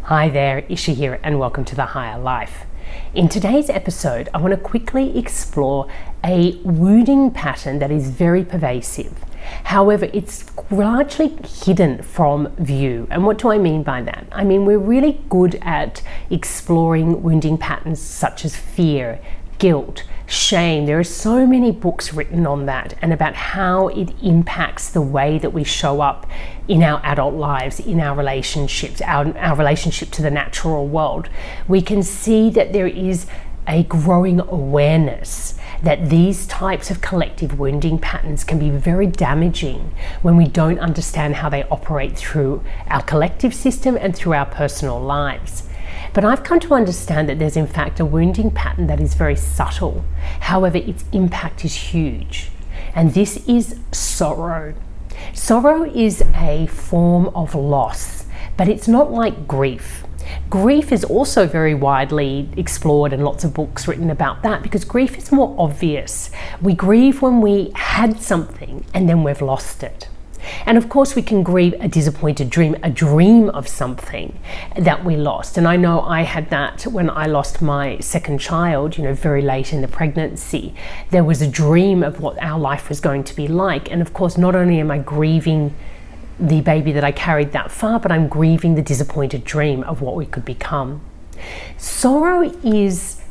Hi there, Isha here, and welcome to The Higher Life. In today's episode, I want to quickly explore a wounding pattern that is very pervasive. However, it's largely hidden from view. And what do I mean by that? I mean, we're really good at exploring wounding patterns such as fear, guilt, shame. There are so many books written on that and about how it impacts the way that we show up in our adult lives, in our relationships, our relationship to the natural world. We can see that there is a growing awareness that these types of collective wounding patterns can be very damaging when we don't understand how they operate through our collective system and through our personal lives. But I've come to understand that there's in fact a wounding pattern that is very subtle. However, its impact is huge. And this is sorrow. Sorrow is a form of loss, but it's not like grief. Grief is also very widely explored and lots of books written about that because grief is more obvious. We grieve when we had something and then we've lost it. And of course we can grieve a disappointed dream, a dream of something that we lost. And I know I had that when I lost my second child, very late in the pregnancy. There was a dream of what our life was going to be like. And of course, not only am I grieving the baby that I carried that far, but I'm grieving the disappointed dream of what we could become. Sorrow is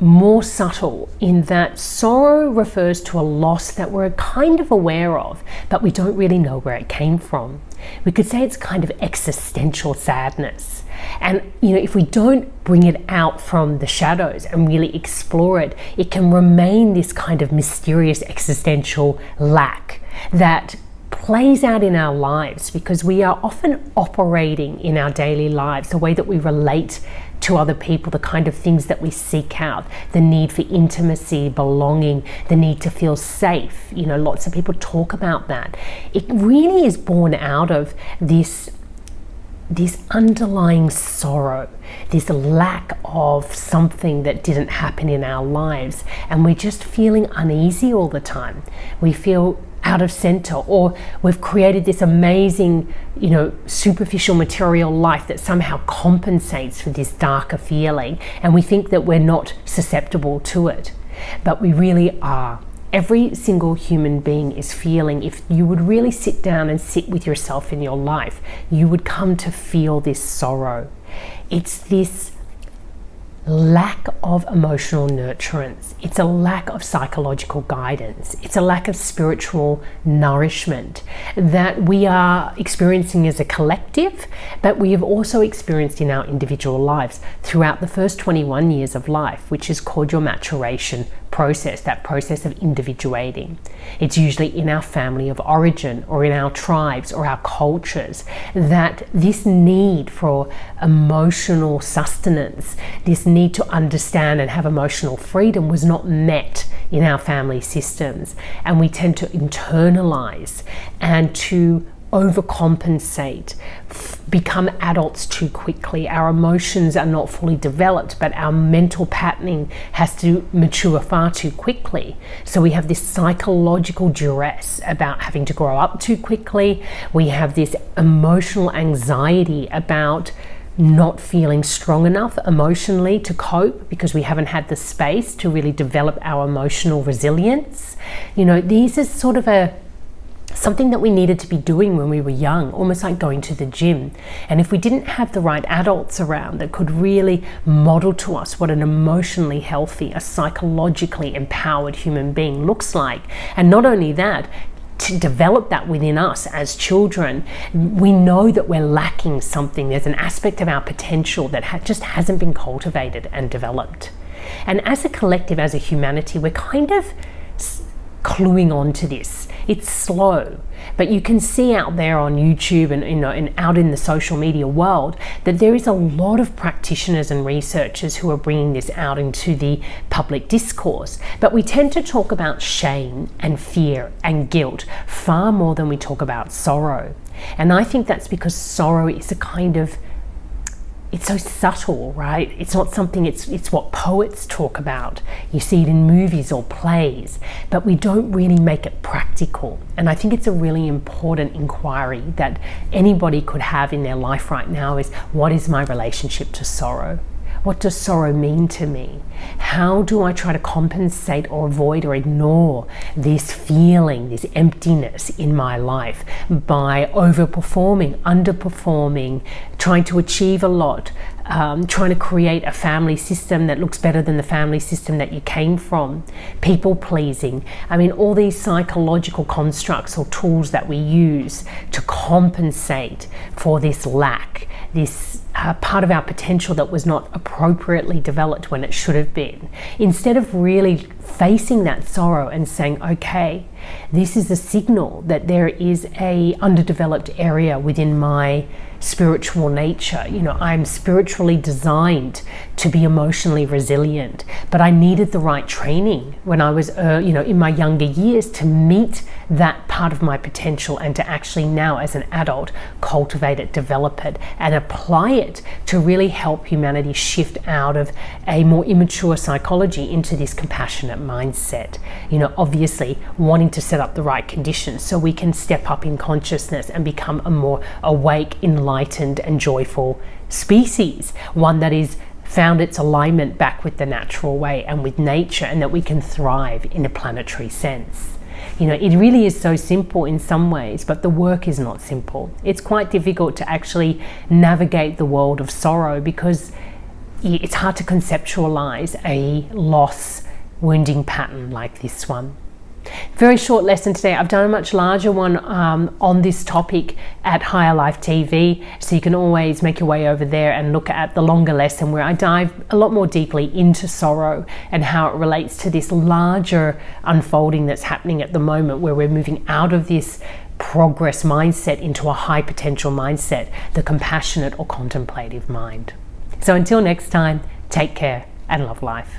more subtle in that sorrow refers to a loss that we're kind of aware of, but we don't really know where it came from. We could say it's kind of existential sadness. And if we don't bring it out from the shadows and really explore it, it can remain this kind of mysterious existential lack that plays out in our lives because we are often operating in our daily lives, the way that we relate to other people, the kind of things that we seek out, the need for intimacy, belonging, the need to feel safe. Lots of people talk about that. It really is born out of this underlying sorrow, this lack of something that didn't happen in our lives, and we're just feeling uneasy all the time. We feel out of center, or we've created this amazing, superficial material life that somehow compensates for this darker feeling, and we think that we're not susceptible to it, but we really are. Every single human being is feeling. If you would really sit down and sit with yourself in your life, you would come to feel this sorrow. It's this lack of emotional nurturance. It's a lack of psychological guidance. It's a lack of spiritual nourishment that we are experiencing as a collective, but we have also experienced in our individual lives throughout the first 21 years of life, which is called your maturation process, that process of individuating. It's usually in our family of origin or in our tribes or our cultures that this need for emotional sustenance, this need to understand and have emotional freedom was not met in our family systems. And we tend to internalize and to overcompensate, become adults too quickly. Our emotions are not fully developed, but our mental patterning has to mature far too quickly. So we have this psychological duress about having to grow up too quickly. We have this emotional anxiety about not feeling strong enough emotionally to cope because we haven't had the space to really develop our emotional resilience. These is sort of something that we needed to be doing when we were young, almost like going to the gym. And if we didn't have the right adults around that could really model to us what an emotionally healthy, a psychologically empowered human being looks like, and not only that, to develop that within us as children, we know that we're lacking something. There's an aspect of our potential that just hasn't been cultivated and developed. And as a collective, as a humanity, we're kind of cluing on to this. It's slow, but you can see out there on YouTube and out in the social media world that there is a lot of practitioners and researchers who are bringing this out into the public discourse. But we tend to talk about shame and fear and guilt far more than we talk about sorrow. And I think that's because sorrow is a kind of it's so subtle, right? It's not something, it's what poets talk about. You see it in movies or plays, but we don't really make it practical. And I think it's a really important inquiry that anybody could have in their life right now is, what is my relationship to sorrow? What does sorrow mean to me? How do I try to compensate or avoid or ignore this feeling, this emptiness in my life by overperforming, underperforming, trying to achieve a lot, trying to create a family system that looks better than the family system that you came from, people pleasing. I mean, all these psychological constructs or tools that we use to compensate for this lack, this part of our potential that was not appropriately developed when it should have been. Instead of really facing that sorrow and saying, okay, this is a signal that there is a underdeveloped area within my spiritual nature. You know, I'm spiritually designed to be emotionally resilient, but I needed the right training when I was, in my younger years to meet that part of my potential and to actually now as an adult cultivate it, develop it, and apply it to really help humanity shift out of a more immature psychology into this compassionate mindset. You know, obviously wanting to set up the right conditions so we can step up in consciousness and become a more awake, enlightened and joyful species, one that is found its alignment back with the natural way and with nature, and that we can thrive in a planetary sense. You know, it really is so simple in some ways, but the work is not simple. It's quite difficult to actually navigate the world of sorrow because it's hard to conceptualize a loss wounding pattern like this one. Very short lesson today. I've done a much larger one on this topic at Higher Life TV, so you can always make your way over there and look at the longer lesson where I dive a lot more deeply into sorrow and how it relates to this larger unfolding that's happening at the moment, where we're moving out of this progress mindset into a high potential mindset, the compassionate or contemplative mind. So until next time, take care and love life.